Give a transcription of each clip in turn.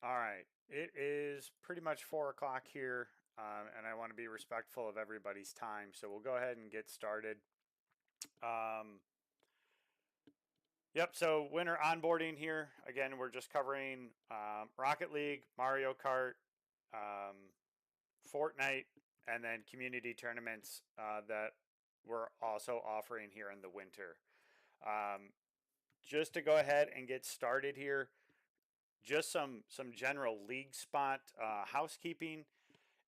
All right. It is pretty much 4 o'clock here, and I want to be respectful of everybody's time. So we'll go ahead and get started. Um, yep. So winter onboarding here. Again, we're just covering Rocket League, Mario Kart, um, Fortnite, and then community tournaments that we're also offering here in the winter. Um, just to go ahead and get started here, just some general league spot housekeeping.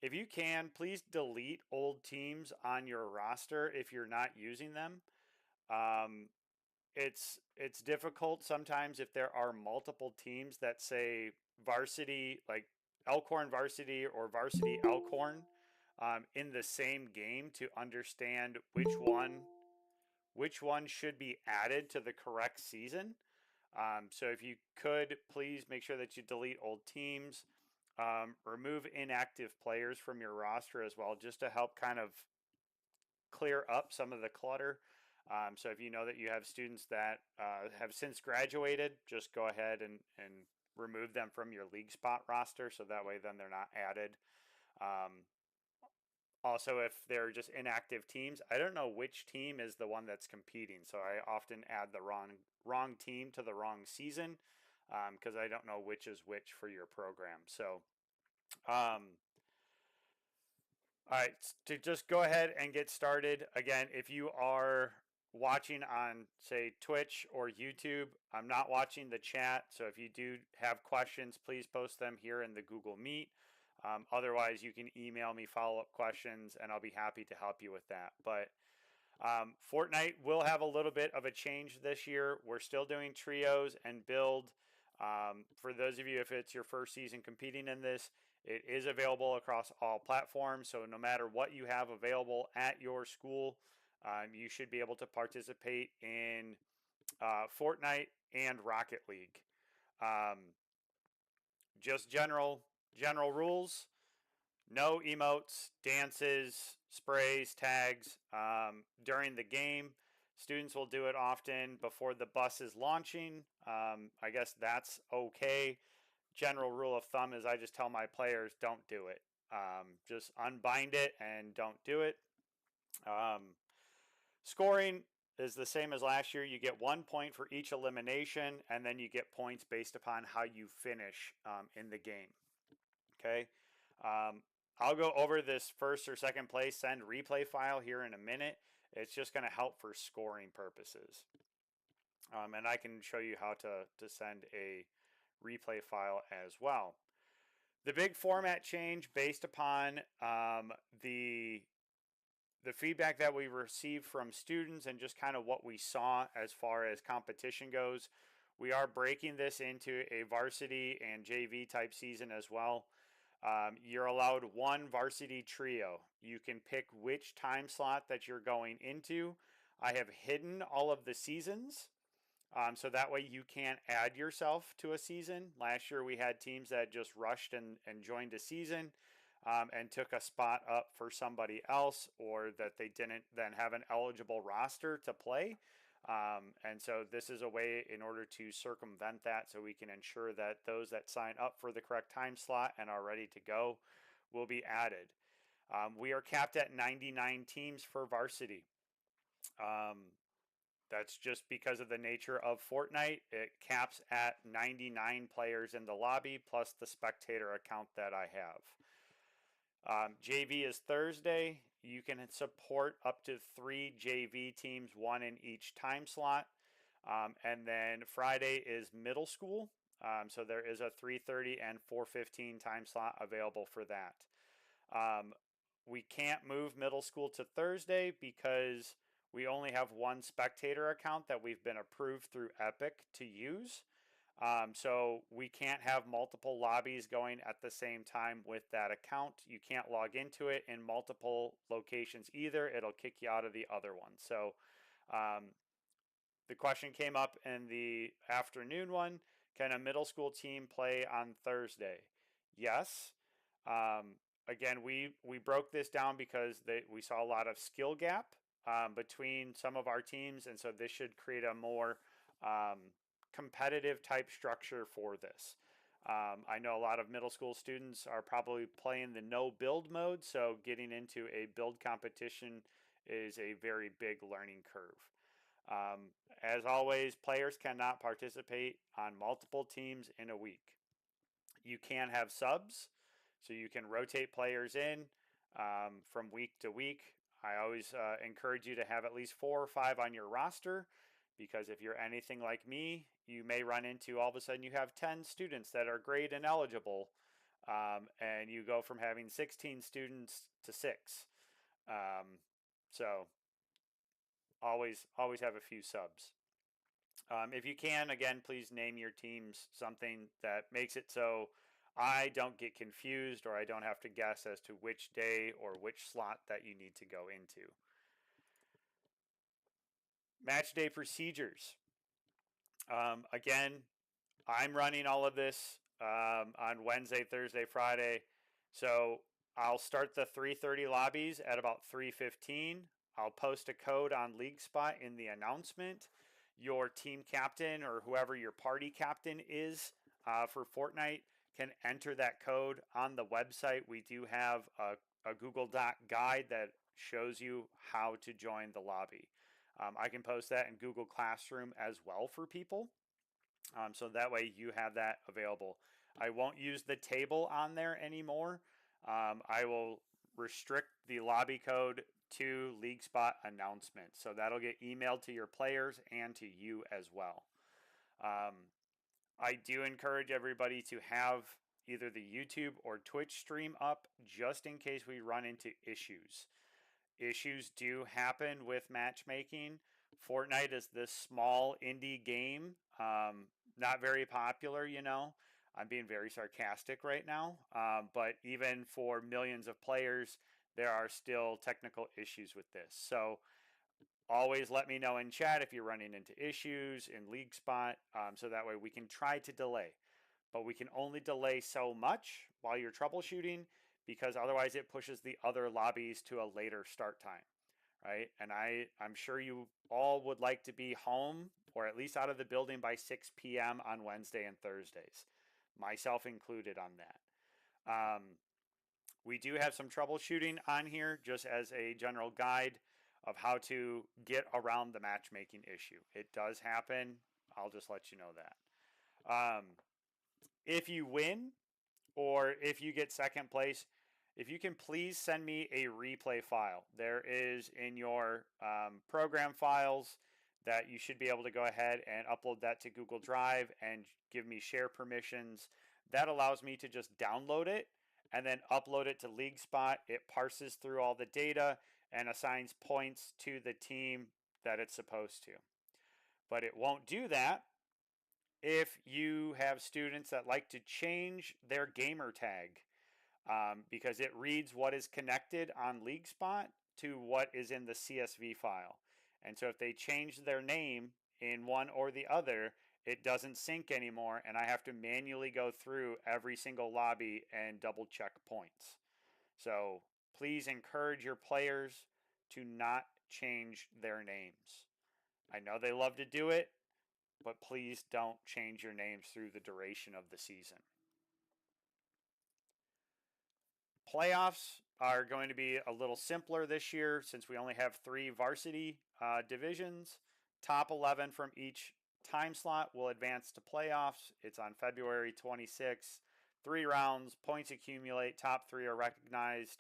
If you can, please delete old teams on your roster if you're not using them. Um, it's difficult sometimes if there are multiple teams that say varsity, like Elkhorn varsity or varsity Elkhorn, in the same game to understand which one should be added to the correct season. So if you could, please make sure that you delete old teams, remove inactive players from your roster as well, just to help kind of clear up some of the clutter. So if you know that you have students that have since graduated, just go ahead and remove them from your league spot roster, so that way then they're not added. Um, Also, if they're just inactive teams, I don't know which team is the one that's competing, so I often add the wrong team to the wrong season because I don't know which is which for your program. So, all right, to just go ahead and get started. Again, if you are watching on, say, Twitch or YouTube, I'm not watching the chat. So if you do have questions, please post them here in the Google Meet. Otherwise, you can email me follow up questions and I'll be happy to help you with that. But Fortnite will have a little bit of a change this year. We're still doing trios and build. For those of you, if it's your first season competing in this, it is available across all platforms. So no matter what you have available at your school, you should be able to participate in Fortnite and Rocket League. Um, just general rules. No emotes, dances, sprays, tags during the game. Students will do it often before the bus is launching. I guess that's okay. General rule of thumb is I just tell my players don't do it. Just unbind it and don't do it. Um, Scoring is the same as last year. You get 1 point for each elimination, and then you get points based upon how you finish in the game. Okay. Um, I'll go over this first or second place send replay file here in a minute. It's just going to help for scoring purposes. And I can show you how to send a replay file as well. The big format change based upon the feedback that we received from students and just kind of what we saw as far as competition goes, we are breaking this into a varsity and JV type season as well. You're allowed one varsity trio. You can pick which time slot that you're going into. I have hidden all of the seasons, so that way you can't add yourself to a season. Last year we had teams that just rushed and joined a season and took a spot up for somebody else, or that they didn't then have an eligible roster to play. And so this is a way in order to circumvent that, so we can ensure that those that sign up for the correct time slot and are ready to go will be added. We are capped at 99 teams for varsity. That's just because of the nature of Fortnite. It caps at 99 players in the lobby plus the spectator account that I have. JV is Thursday. You can support up to 3 JV teams, one in each time slot. And then Friday is middle school. So there is a 3:30 and 4:15 time slot available for that. We can't move middle school to Thursday because we only have one spectator account that we've been approved through Epic to use. So we can't have multiple lobbies going at the same time with that account. You can't log into it in multiple locations either. It'll kick you out of the other one. So the question came up in the afternoon one. Can a middle school team play on Thursday? Yes. Again, we broke this down because we saw a lot of skill gap between some of our teams, and so this should create a more competitive type structure for this. I know a lot of middle school students are probably playing the no build mode, so getting into a build competition is a very big learning curve. As always, players cannot participate on multiple teams in a week. You can have subs, so you can rotate players in from week to week. I always encourage you to have at least 4 or 5 on your roster, because if you're anything like me, you may run into all of a sudden you have 10 students that are grade and eligible, and you go from having 16 students to 6. So always have a few subs. If you can, again, please name your teams something that makes it so I don't get confused or I don't have to guess as to which day or which slot that you need to go into. Match day procedures. Again, I'm running all of this on Wednesday, Thursday, Friday. So I'll start the 3:30 lobbies at about 3:15. I'll post a code on League Spot in the announcement. Your team captain or whoever your party captain is for Fortnite can enter that code on the website. We do have a Google Doc guide that shows you how to join the lobby. I can post that in Google Classroom as well for people. So that way you have that available. I won't use the table on there anymore. I will restrict the lobby code to League Spot announcements. So that'll get emailed to your players and to you as well. Um, I do encourage everybody to have either the YouTube or Twitch stream up just in case we run into issues. Issues do happen with matchmaking. Fortnite is this small indie game, not very popular, you know. I'm being very sarcastic right now, but even for millions of players, there are still technical issues with this. So always let me know in chat if you're running into issues in League Spot, so that way we can try to delay. But we can only delay so much while you're troubleshooting because otherwise it pushes the other lobbies to a later start time, right? And I'm sure you all would like to be home or at least out of the building by 6 p.m. on Wednesday and Thursdays, myself included on that. We do have some troubleshooting on here just as a general guide of how to get around the matchmaking issue. It does happen. I'll just let you know that. If you win or if you get second place, if you can please send me a replay file. There is in your program files that you should be able to go ahead and upload that to Google Drive and give me share permissions. That allows me to just download it and then upload it to League Spot. It parses through all the data and assigns points to the team that it's supposed to. But it won't do that if you have students that like to change their gamer tag, because it reads what is connected on League Spot to what is in the CSV file. And so if they change their name in one or the other, it doesn't sync anymore, and I have to manually go through every single lobby and double check points. So please encourage your players to not change their names. I know they love to do it, but please don't change your names through the duration of the season. Playoffs are going to be a little simpler this year since we only have 3 varsity divisions. Top 11 from each time slot will advance to playoffs. It's on February 26th. 3 rounds, points accumulate, top 3 are recognized.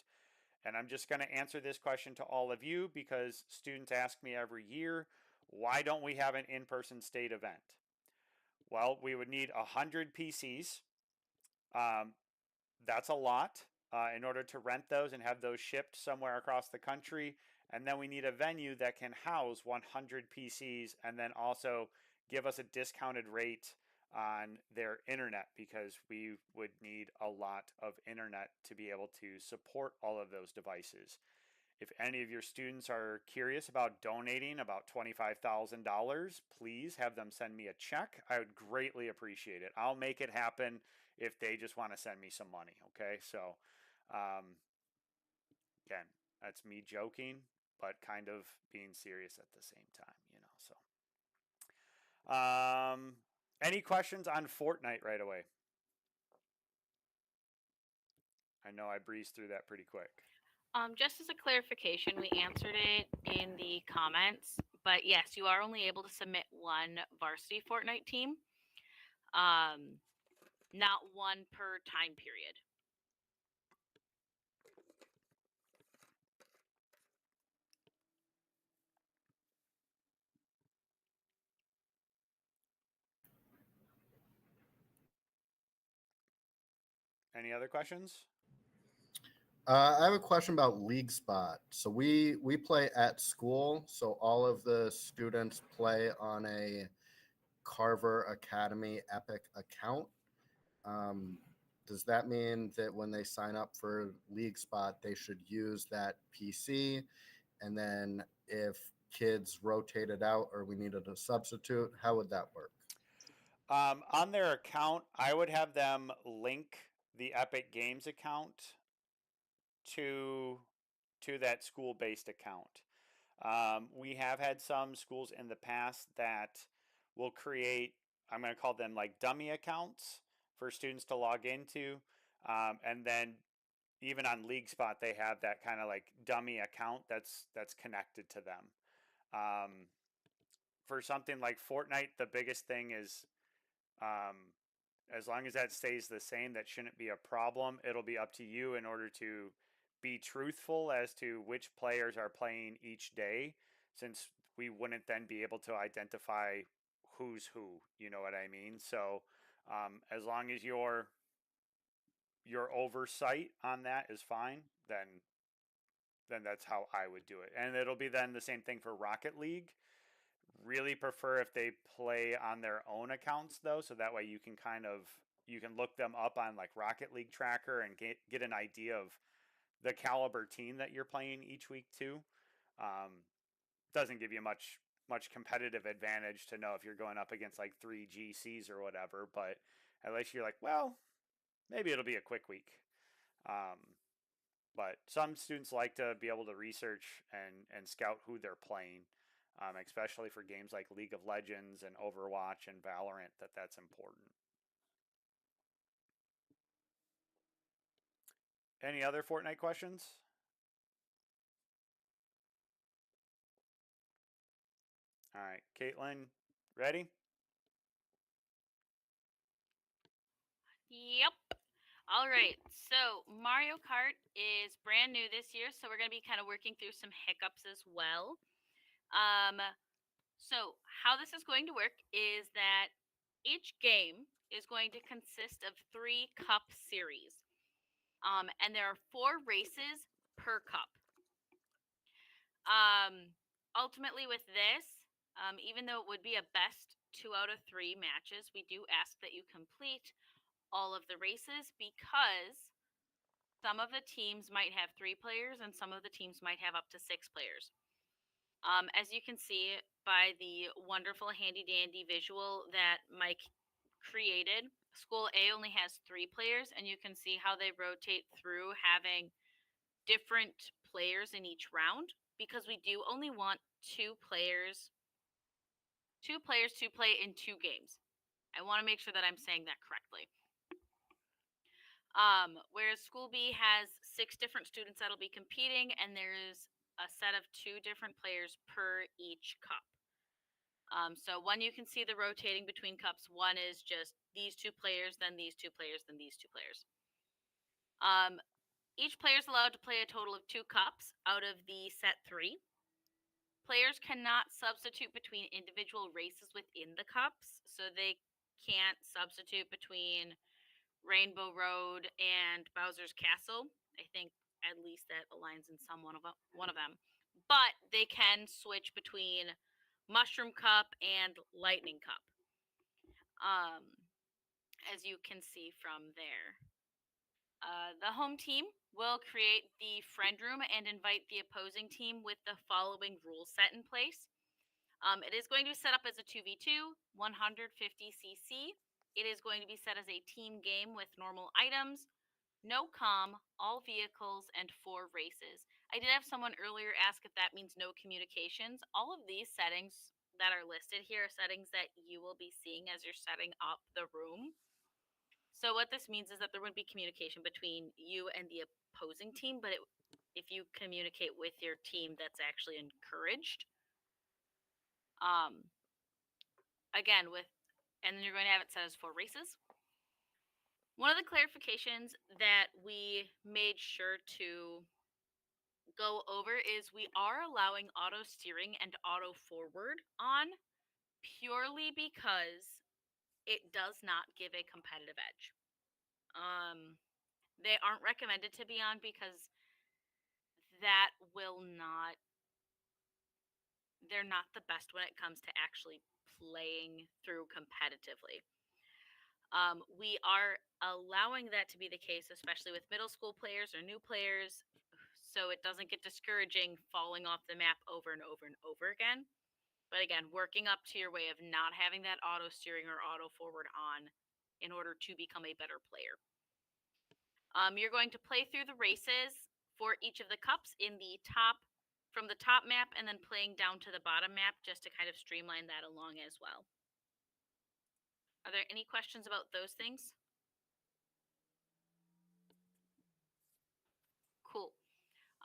And I'm just going to answer this question to all of you because students ask me every year, why don't we have an in-person state event? Well, we would need 100 PCs. Um, that's a lot in order to rent those and have those shipped somewhere across the country. And then we need a venue that can house 100 PCs and then also give us a discounted rate on their internet because we would need a lot of internet to be able to support all of those devices. If any of your students are curious about donating about $25,000, please have them send me a check. I would greatly appreciate it. I'll make it happen if they just want to send me some money. Okay, so again, that's me joking, but kind of being serious at the same time, you know. So, any questions on Fortnite right away? I know I breezed through that pretty quick. Just as a clarification, we answered it in the comments, but yes, you are only able to submit one varsity Fortnite team, not one per time period. Any other questions? I have a question about League Spot. So we play at school, so all of the students play on a Carver Academy Epic account. Um, does that mean that when they sign up for League Spot, they should use that PC? And then if kids rotated out or we needed a substitute? How would that work? On their account, I would have them link the Epic Games account to that school based account. We have had some schools in the past that will create, I'm going to call them like dummy accounts for students to log into. And then even on League Spot, they have that kind of like dummy account that's connected to them. Um, for something like Fortnite, the biggest thing is um, as long as that stays the same, that shouldn't be a problem. It'll be up to you in order to be truthful as to which players are playing each day, since we wouldn't then be able to identify who's who. You know what I mean? So as long as your oversight on that is fine, then that's how I would do it. And it'll be then the same thing for Rocket League. Really prefer if they play on their own accounts though, so that way you can look them up on like Rocket League Tracker and get an idea of the caliber team that you're playing each week too. Um, doesn't give you much competitive advantage to know if you're going up against like three GCs or whatever, but at least you're like, well, maybe it'll be a quick week. Um, but some students like to be able to research and scout who they're playing, especially for games like League of Legends and Overwatch and Valorant. That's important. Any other Fortnite questions? All right, Caitlin, ready? Yep. All right. So Mario Kart is brand new this year, so we're going to be kind of working through some hiccups as well. So how this is going to work is that each game is going to consist of 3 cup series. And there are 4 races per cup. Ultimately, with this, even though it would be a best 2 out of 3 matches, we do ask that you complete all of the races because some of the teams might have 3 players and some of the teams might have up to 6 players. As you can see by the wonderful handy dandy visual that Mike created, School A only has 3 players, and you can see how they rotate through having different players in each round because we do only want 2 players to play in 2 games. I want to make sure that I'm saying that correctly. Whereas School B has 6 different students that'll be competing, and there's a set of 2 different players per each cup. So one, you can see the rotating between cups. One is just these 2 players, then these 2 players, then these 2 players. Each player is allowed to play a total of 2 cups out of the set 3. Players cannot substitute between individual races within the cups, so they can't substitute between Rainbow Road and Bowser's Castle. I think at least that aligns in one of them. But they can switch between Mushroom Cup and Lightning Cup. As you can see from there. The home team will create the friend room and invite the opposing team with the following rule set in place. It is going to be set up as a 2v2, 150cc. It is going to be set as a team game with normal items, no comm, all vehicles, and 4 races. I did have someone earlier ask if that means no communications. All of these settings that are listed here are settings that you will be seeing as you're setting up the room. So what this means is that there wouldn't be communication between you and the opposing team, but if you communicate with your team, that's actually encouraged. Again, and then you're going to have it set as 4 races. One of the clarifications that we made sure to go over is we are allowing auto steering and auto forward on purely because it does not give a competitive edge. They aren't recommended to be on because that will not, they're not the best when it comes to actually playing through competitively. We are allowing that to be the case, especially with middle school players or new players, so it doesn't get discouraging falling off the map over and over and over again. But again, working up to your way of not having that auto steering or auto forward on in order to become a better player. You're going to play through the races for each of the cups from the top map, and then playing down to the bottom map just to kind of streamline that along as well. Are there any questions about those things? Cool.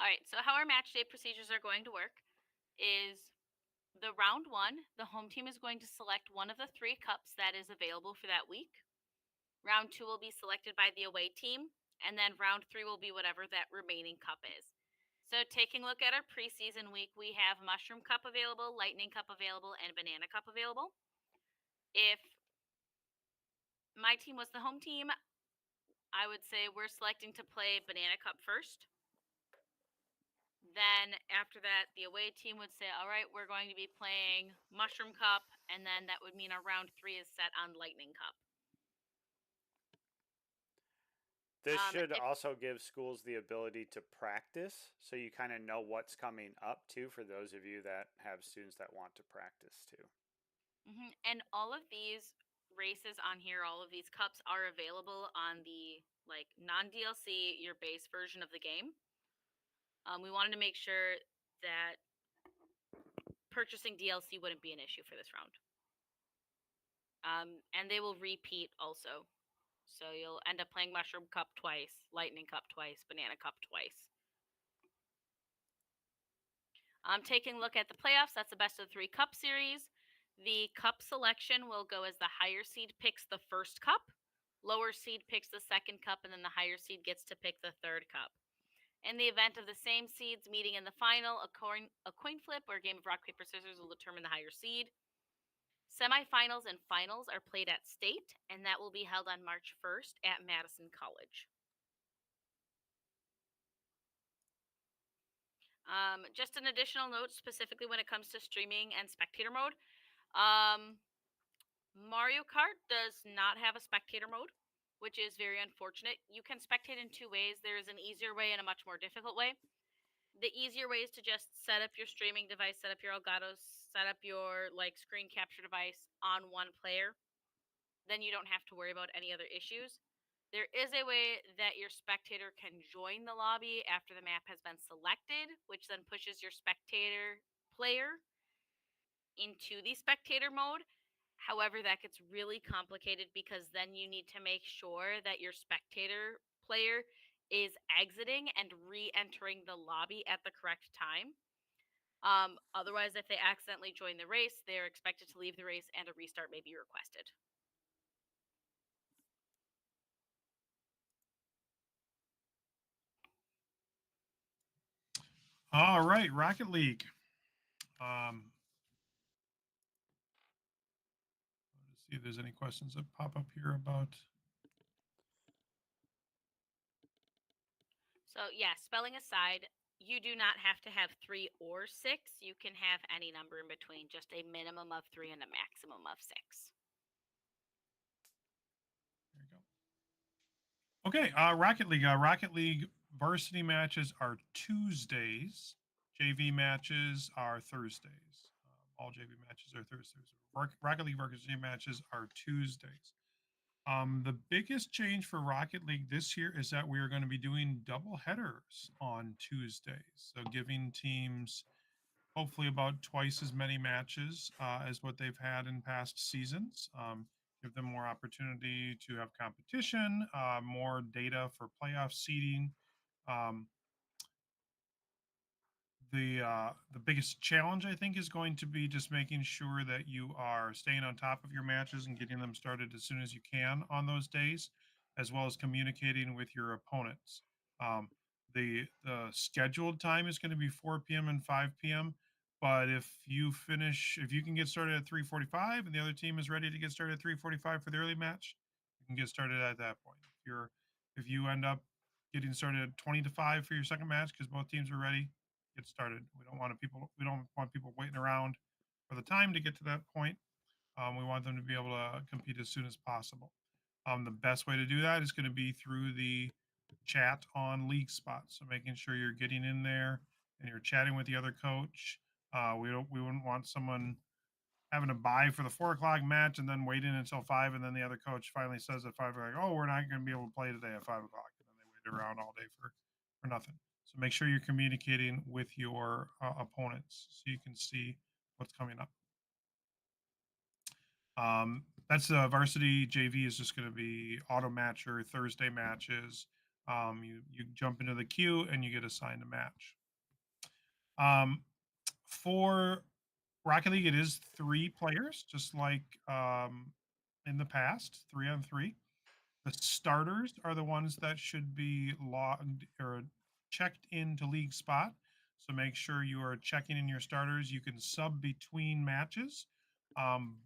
All right, so how our match day procedures are going to work is the round one, the home team is going to select one of the 3 cups that is available for that week. Round 2 will be selected by the away team, and then round 3 will be whatever that remaining cup is. So taking a look at our preseason week, we have Mushroom Cup available, Lightning Cup available, and Banana Cup available. If my team was the home team, I would say we're selecting to play Banana Cup first. Then after that, the away team would say, all right, we're going to be playing Mushroom Cup, and then that would mean our round 3 is set on Lightning Cup. This should also give schools the ability to practice, so you kind of know what's coming up too, for those of you that have students that want to practice too. And all of these races on here, all of these cups are available on the non-DLC, your base version of the game. We wanted to make sure that purchasing DLC wouldn't be an issue for this round. And they will repeat also. So you'll end up playing Mushroom Cup twice, Lightning Cup twice, Banana Cup twice. Taking a look at the playoffs, that's the best of 3 cup series. The cup selection will go as the higher seed picks the first cup, lower seed picks the second cup, and then the higher seed gets to pick the third cup. In the event of the same seeds meeting in the final, a coin flip or a game of rock, paper, scissors will determine the higher seed. Semifinals and finals are played at state, and that will be held on March 1st at Madison College. Just an additional note, specifically when it comes to streaming and spectator mode. Mario Kart does not have a spectator mode, which is very unfortunate. You can spectate in 2 ways. There is an easier way and a much more difficult way. The easier way is to just set up your streaming device, set up your Elgato, set up your screen capture device on one player. Then you don't have to worry about any other issues. There is a way that your spectator can join the lobby after the map has been selected, which then pushes your spectator player into the spectator mode. However, that gets really complicated because then you need to make sure that your spectator player is exiting and re-entering the lobby at the correct time. Otherwise, if they accidentally join the race, they're expected to leave the race and a restart may be requested. All right, Rocket League. Let's see if there's any questions that pop up here about. So yeah, spelling aside, you do not have to have 3 or 6. You can have any number in between, just a minimum of 3 and a maximum of 6. There you go. Okay, Rocket League. Rocket League varsity matches are Tuesdays. JV matches are Thursdays. All JV matches are Thursdays. Rocket League varsity matches are Tuesdays. The biggest change for Rocket League this year is that we are going to be doing double headers on Tuesdays. So giving teams hopefully about twice as many matches as what they've had in past seasons. Give them more opportunity to have competition, more data for playoff seeding. The biggest challenge, I think, is going to be just making sure that you are staying on top of your matches and getting them started as soon as you can on those days, as well as communicating with your opponents. The scheduled time is going to be 4 p.m. and 5 p.m. But if you can get started at 3:45 and the other team is ready to get started at 3:45 for the early match, you can get started at that point. If you end up getting started at 20 to 5 for your second match because both teams are ready, get started. We don't want people waiting around for the time to get to that point. We want them to be able to compete as soon as possible. The best way to do that is going to be through the chat on league spots. So making sure you're getting in there and you're chatting with the other coach. We wouldn't want someone having to buy for the 4 o'clock match and then waiting until 5, and then the other coach finally says at 5, like, oh, we're not going to be able to play today at 5 o'clock, and then they waited around all day for nothing. So make sure you're communicating with your opponents so you can see what's coming up. That's varsity. JV is just going to be auto matcher Thursday matches. You jump into the queue and you get assigned a match. For Rocket League, it is 3 players, just like in the past, 3-on-3. The starters are the ones that should be logged or checked into league spot. So make sure you are checking in your starters. You can sub between matches,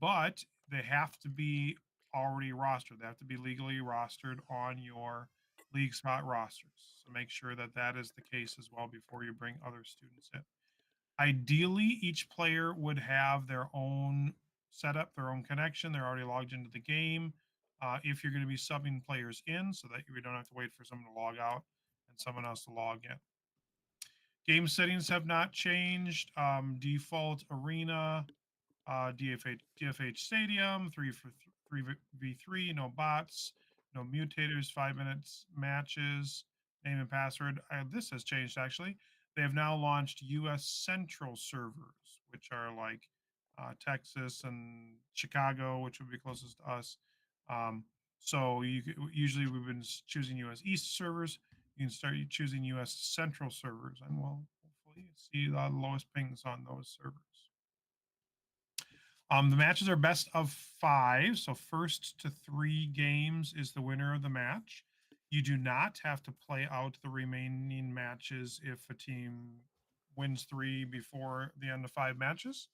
but they have to be already rostered. They have to be legally rostered on your league spot rosters. So make sure that that is the case as well before you bring other students in. Ideally, each player would have their own setup, their own connection. They're already logged into the game. If you're going to be subbing players in, so that we don't have to wait for someone to log out and someone else to log in. Game settings have not changed. Default arena, DFH Stadium, 3v3, no bots, no mutators, 5 minutes matches, name and password. This has changed actually. They have now launched US Central servers, which are like Texas and Chicago, which would be closest to us. So usually we've been choosing US East servers. You can start choosing US Central servers, and we'll hopefully see the lowest pings on those servers. The matches are best of 5, so first to 3 games is the winner of the match. You do not have to play out the remaining matches if a team wins 3 before the end of 5 matches.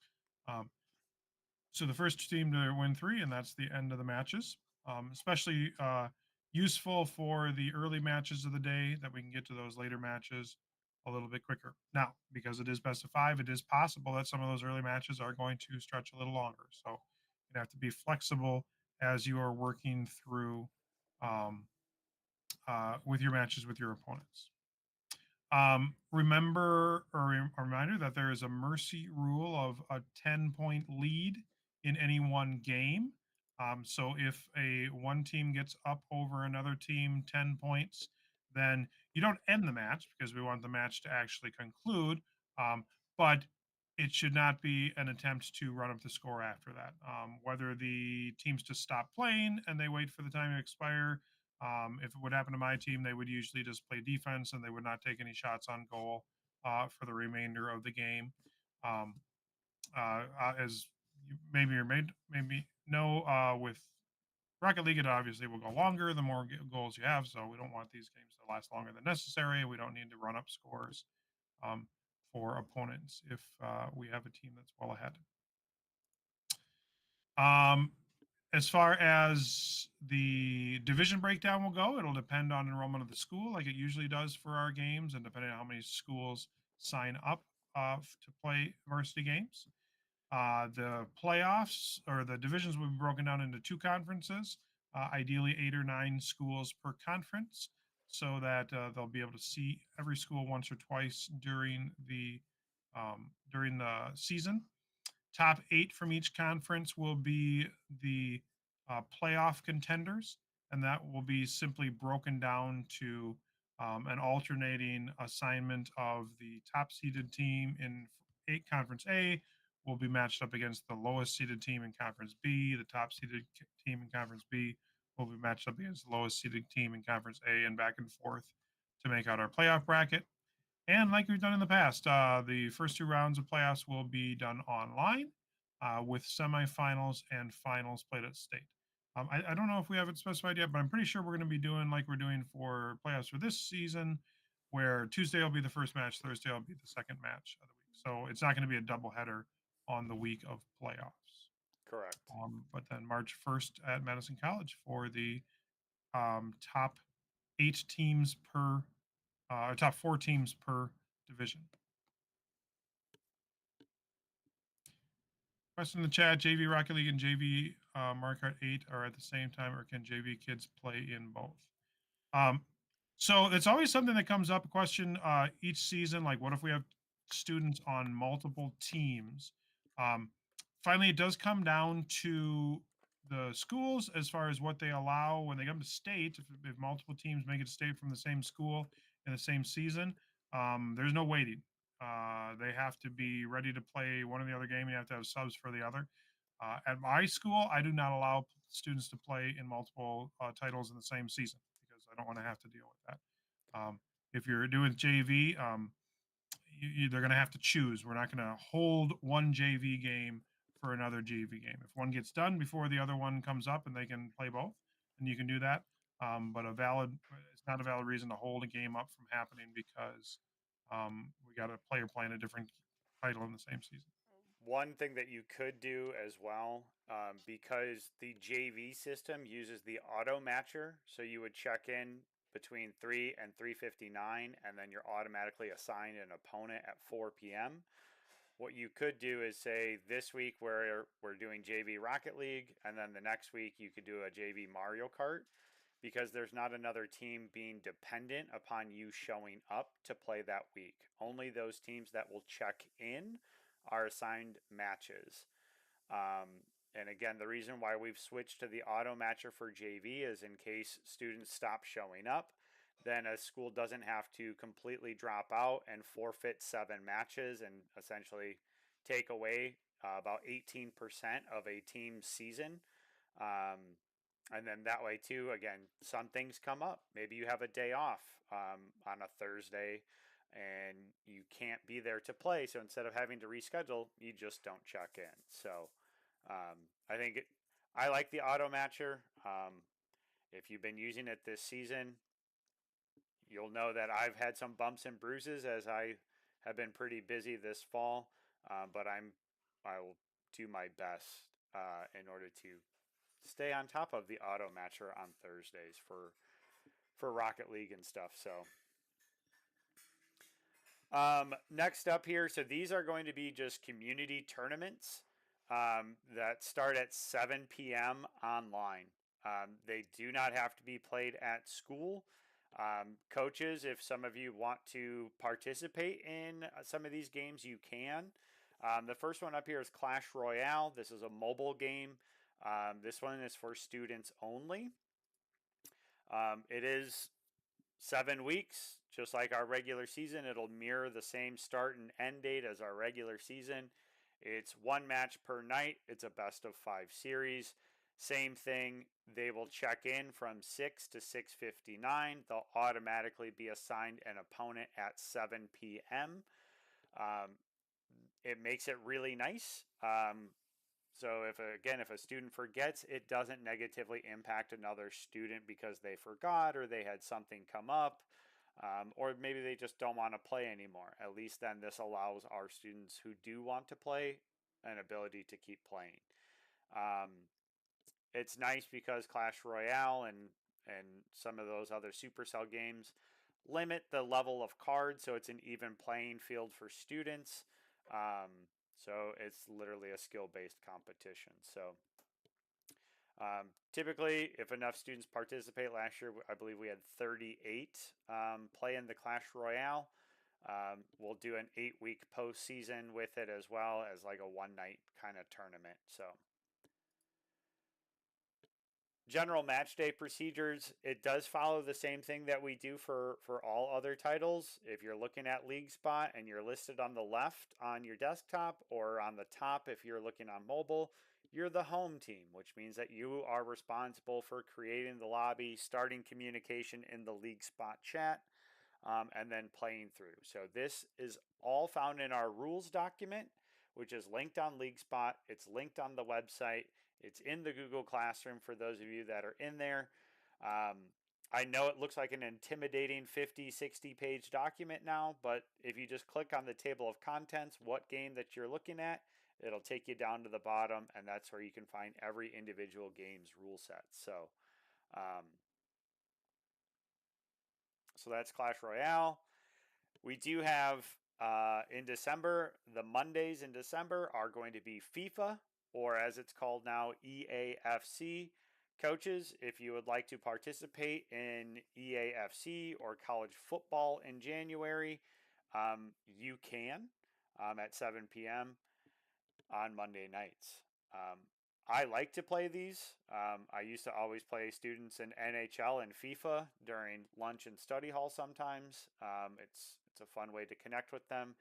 So the first team to win 3, and that's the end of the matches. Especially useful for the early matches of the day, that we can get to those later matches a little bit quicker. Now, because it is best of 5, it is possible that some of those early matches are going to stretch a little longer. So you have to be flexible as you are working through with your matches with your opponents. Remember, or a reminder that there is a mercy rule of a 10-point lead in any one game. So if one team gets up over another team 10 points, then you don't end the match, because we want the match to actually conclude. But it should not be an attempt to run up the score after that. Whether the teams just stop playing and they wait for the time to expire. If it would happen to my team, they would usually just play defense and they would not take any shots on goal for the remainder of the game. As you maybe or maybe know, with Rocket League, it obviously will go longer the more goals you have. So we don't want these games to last longer than necessary. We don't need to run up scores for opponents if we have a team that's well ahead. As far as the division breakdown will go, it'll depend on enrollment of the school, like it usually does for our games, and depending on how many schools sign up to play varsity games. The playoffs or the divisions will be broken down into 2 conferences, ideally 8 or 9 schools per conference, so that they'll be able to see every school once or twice during the season. Top 8 from each conference will be the playoff contenders, and that will be simply broken down to an alternating assignment of the top seeded team in Conference A will be matched up against the lowest seeded team in Conference B. The top seeded team in Conference B will be matched up against the lowest seeded team in Conference A, and back and forth to make out our playoff bracket. And like we've done in the past, the first 2 rounds of playoffs will be done online with semifinals and finals played at state. I don't know if we have it specified yet, but I'm pretty sure we're going to be doing like we're doing for playoffs for this season, where Tuesday will be the first match, Thursday will be the second match of the week. So it's not going to be a doubleheader on the week of playoffs. Correct. But then March 1st at Madison College for the top 8 teams per top 4 teams per division. Question in the chat: JV Rocket League and JV Mario Kart 8 are at the same time, or can JV kids play in both? So it's always something that comes up. A question each season, like what if we have students on multiple teams? Um, Finally, it does come down to the schools as far as what they allow when they come to state. If multiple teams make it to state from the same school in the same season, there's no waiting. They have to be ready to play one or the other game. You have to have subs for the other. At my school, I do not allow students to play in multiple titles in the same season because I don't want to have to deal with that. If you're doing JV, they're going to have to choose. We're not going to hold one JV game for another JV game. If one gets done before the other one comes up and they can play both, then you can do that. But it's not a valid reason to hold a game up from happening because we got a player playing a different title in the same season. One thing that you could do as well, because the JV system uses the auto matcher, so you would check in between 3 and 3:59, and then you're automatically assigned an opponent at 4 p.m. What you could do is say this week we're doing JV Rocket League, and then the next week you could do a JV Mario Kart, because there's not another team being dependent upon you showing up to play that week. Only those teams that will check in are assigned matches. And again, the reason why we've switched to the auto matcher for JV is in case students stop showing up, then a school doesn't have to completely drop out and forfeit 7 matches and essentially take away about 18% of a team's season. Um, and then that way too, again, some things come up. Maybe you have a day off on a Thursday and you can't be there to play, so instead of having to reschedule, you just don't check in. So I think I like the auto matcher. If you've been using it this season, you'll know that I've had some bumps and bruises as I have been pretty busy this fall, but I will do my best in order to stay on top of the auto matcher on Thursdays for Rocket League and stuff. So next up here, so these are going to be just community tournaments that start at 7 p.m. online. They do not have to be played at school. Coaches, if some of you want to participate in some of these games, you can. The first one up here is Clash Royale. This is a mobile game. This one is for students only. It is 7 weeks, just like our regular season. It'll mirror the same start and end date as our regular season. It's 1 match per night. It's a best of 5 series. Same thing. They will check in from 6 to 6:59. They'll automatically be assigned an opponent at 7 p.m. It makes it really nice. So if a student forgets, it doesn't negatively impact another student because they forgot or they had something come up, or maybe they just don't want to play anymore. At least then this allows our students who do want to play an ability to keep playing. It's nice because Clash Royale and some of those other Supercell games limit the level of cards, so it's an even playing field for students. So it's literally a skill-based competition. So typically, if enough students participate, last year I believe we had 38 play in the Clash Royale. We'll do an 8-week postseason with it as well as like a one-night kind of tournament. So general match day procedures, it does follow the same thing that we do for all other titles. If you're looking at League Spot and you're listed on the left on your desktop, or on the top if you're looking on mobile, you're the home team, which means that you are responsible for creating the lobby, starting communication in the League Spot chat, and then playing through. So this is all found in our rules document, which is linked on League Spot. It's linked on the website. It's in the Google Classroom for those of you that are in there. I know it looks like an intimidating 50, 60 page document now, but if you just click on the table of contents, what game that you're looking at, it'll take you down to the bottom, and that's where you can find every individual game's rule set. So that's Clash Royale. We do have in December, the Mondays in December are going to be FIFA, or as it's called now, EAFC, Coaches, if you would like to participate in EAFC or college football in January, you can at 7 p.m. on Monday nights. I like to play these. I used to always play students in NHL and FIFA during lunch and study hall sometimes. It's a fun way to connect with them,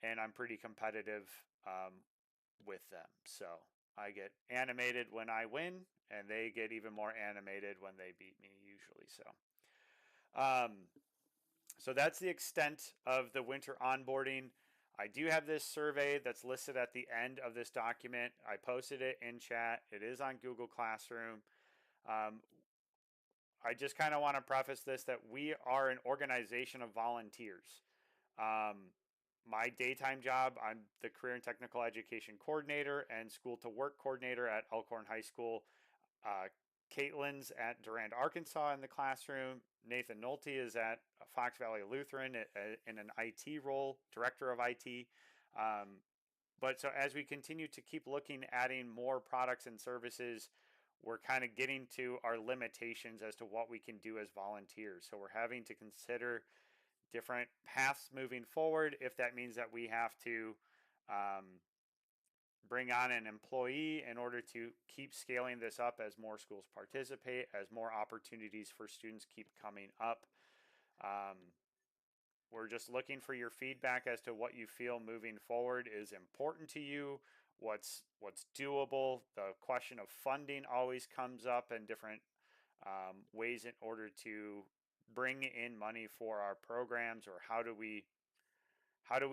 and I'm pretty competitive with them. So I get animated when I win, and they get even more animated when they beat me usually. So that's the extent of the winter onboarding. I do have this survey that's listed at the end of this document. I posted it in chat. It is on Google Classroom. Um, I just kind of want to preface this that we are an organization of volunteers. My daytime job, I'm the Career and Technical Education Coordinator and School to Work Coordinator at Elkhorn High School. Caitlin's at Durand, Arkansas in the classroom. Nathan Nolte is at Fox Valley Lutheran in an IT role, Director of IT. But so as we continue to keep looking, adding more products and services, we're kind of getting to our limitations as to what we can do as volunteers. So we're having to consider different paths moving forward. If that means that we have to bring on an employee in order to keep scaling this up as more schools participate, as more opportunities for students keep coming up. We're just looking for your feedback as to what you feel moving forward is important to you, what's doable. The question of funding always comes up in different ways in order to bring in money for our programs, or how do we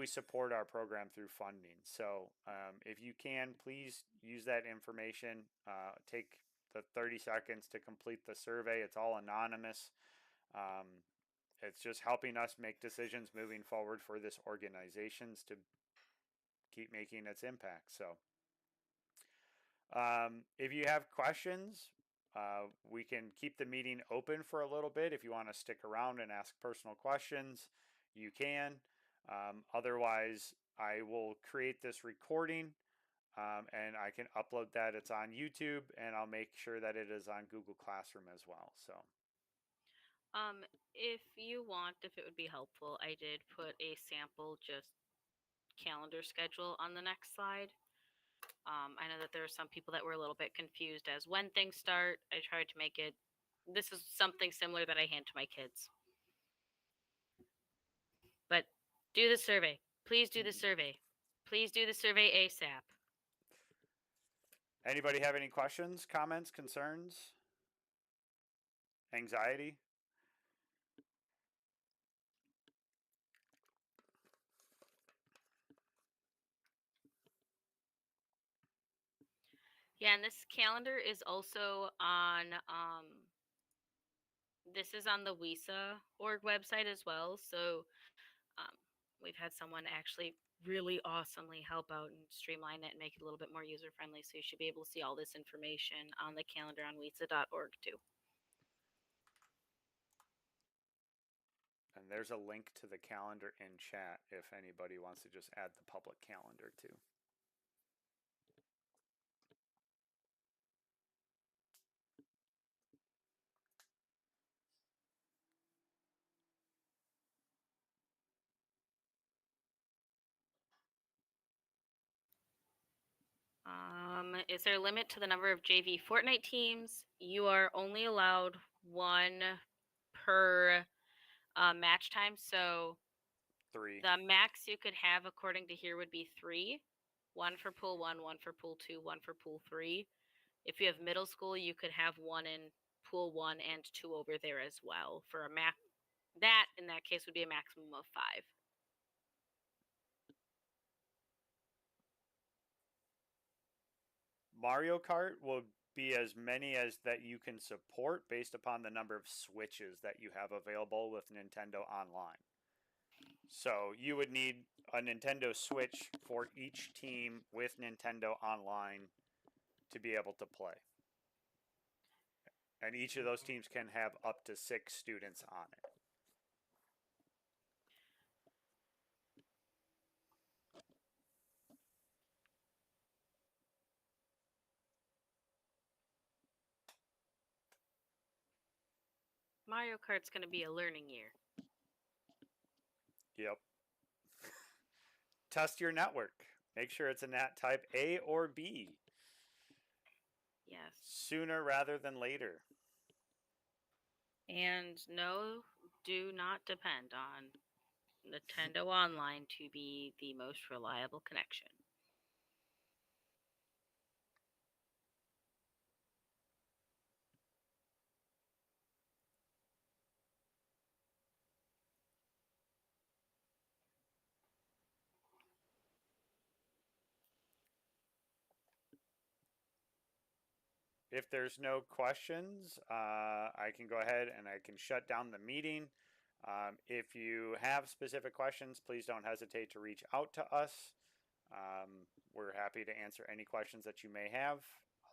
support our program through funding. So if you can, please use that information. Take the 30 seconds to complete the survey. It's all anonymous. It's just helping us make decisions moving forward for this organizations to keep making its impact. So if you have questions, we can keep the meeting open for a little bit. If you want to stick around and ask personal questions, you can. Otherwise, I will create this recording and I can upload that. It's on YouTube, and I'll make sure that it is on Google Classroom as well. So, if you want, if it would be helpful, I did put a sample just calendar schedule on the next slide. I know that there are some people that were a little bit confused as when things start. I tried to make it, this is something similar that I hand to my kids. But do the survey. Please do the survey. Please do the survey ASAP. anybody have any questions, comments, concerns, anxiety? Yeah, and this calendar is also on, this is on the WISA.org website as well. So we've had someone actually really awesomely help out and streamline it and make it a little bit more user friendly. So you should be able to see all this information on the calendar on WISA.org too. And there's a link to the calendar in chat if anybody wants to just add the public calendar too. Is there a limit to the number of JV Fortnite teams? You are only allowed one per match time. So 3. the max you could have according to here would be 3. One for pool 1, one for pool 2, one for pool 3. If you have middle school, you could have one in pool 1 and 2 over there as well. For a max, that in that case would be a maximum of 5. Mario Kart will be as many as that you can support based upon the number of Switches that you have available with Nintendo Online. So you would need a Nintendo Switch for each team with Nintendo Online to be able to play. And each of those teams can have up to 6 students on it. Mario Kart's going to be a learning year. Yep. Test your network. Make sure it's a NAT type A or B. Yes. Sooner rather than later. And no, do not depend on Nintendo Online to be the most reliable connection. If there's no questions, I can go ahead and I can shut down the meeting. If you have specific questions, please don't hesitate to reach out to us. We're happy to answer any questions that you may have.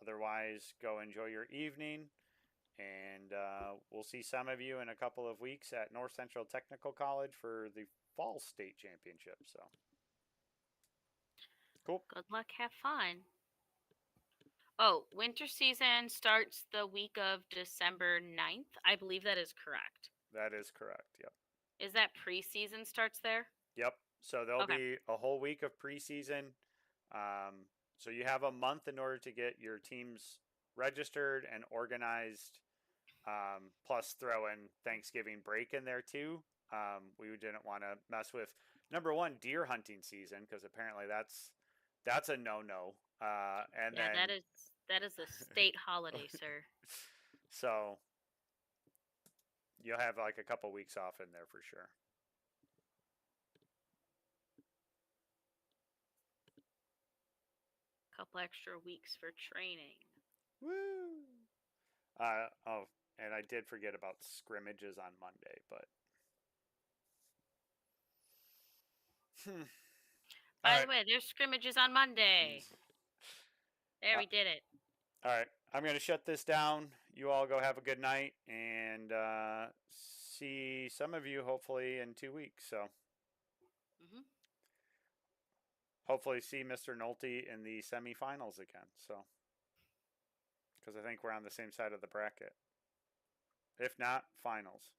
Otherwise, go enjoy your evening, and we'll see some of you in a couple of weeks at North Central Technical College for the Fall State Championship. So, cool. Good luck, have fun. Oh, winter season starts the week of December 9th. I believe that is correct. That is correct. Yep. Is that preseason starts there? Yep. So there'll Okay. be a whole week of preseason. So you have a month in order to get your teams registered and organized. Plus throw in Thanksgiving break in there too. We didn't want to mess with number one deer hunting season because apparently that's a no. And Yeah, then that is a state holiday, sir. So you'll have like a couple weeks off in there for sure. Couple extra weeks for training. Woo! Oh, and I did forget about scrimmages on Monday, but. By the way, there's scrimmages on Monday. There, we did it. All right, I'm going to shut this down. You all go have a good night, and see some of you hopefully in 2 weeks. So hopefully see Mr. Nolte in the semifinals again. So because I think we're on the same side of the bracket. If not, finals.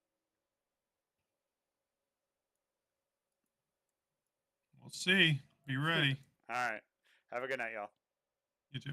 We'll see. Be ready. All right. Have a good night, y'all.